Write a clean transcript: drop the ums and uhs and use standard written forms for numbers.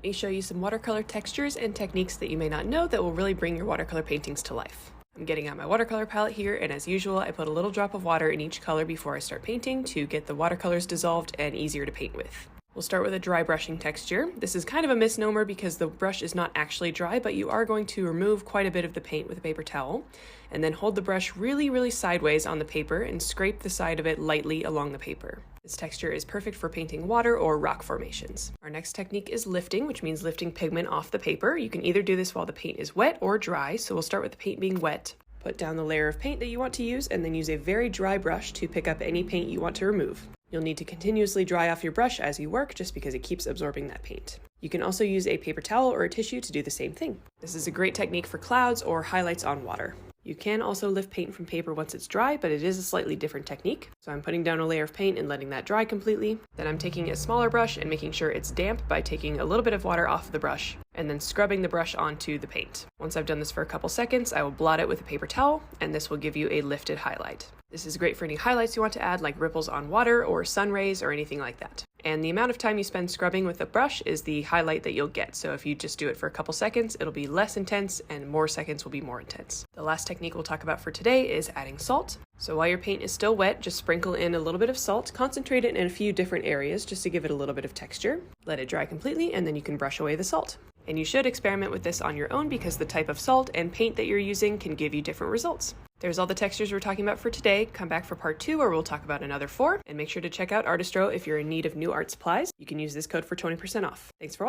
Let me show you some watercolor textures and techniques that you may not know that will really bring your watercolor paintings to life. I'm getting out my watercolor palette here, and as usual, I put a little drop of water in each color before I start painting to get the watercolors dissolved and easier to paint with. We'll start with a dry brushing texture. This is kind of a misnomer because the brush is not actually dry, but you are going to remove quite a bit of the paint with a paper towel, and then hold the brush really sideways on the paper and scrape the side of it lightly along the paper. This texture is perfect for painting water or rock formations. Our next technique is lifting, which means lifting pigment off the paper. You can either do this while the paint is wet or dry, so we'll start with the paint being wet. Put down the layer of paint that you want to use, and then use a very dry brush to pick up any paint you want to remove. You'll need to continuously dry off your brush as you work, just because it keeps absorbing that paint. You can also use a paper towel or a tissue to do the same thing. This is a great technique for clouds or highlights on water. You can also lift paint from paper once it's dry, but it is a slightly different technique. So I'm putting down a layer of paint and letting that dry completely. Then I'm taking a smaller brush and making sure it's damp by taking a little bit of water off of the brush, and then scrubbing the brush onto the paint. Once I've done this for a couple seconds, I will blot it with a paper towel, and this will give you a lifted highlight. This is great for any highlights you want to add, like ripples on water or sun rays or anything like that. And the amount of time you spend scrubbing with the brush is the highlight that you'll get. So if you just do it for a couple seconds, it'll be less intense, and more seconds will be more intense. The last technique we'll talk about for today is adding salt. So while your paint is still wet, just sprinkle in a little bit of salt, concentrate it in a few different areas just to give it a little bit of texture. Let it dry completely, and then you can brush away the salt. And you should experiment with this on your own because the type of salt and paint that you're using can give you different results. There's all the textures we're talking about for today. Come back for part 2 where we'll talk about another 4, and make sure to check out Artistro if you're in need of new art supplies. You can use this code for 20% off. Thanks for watching.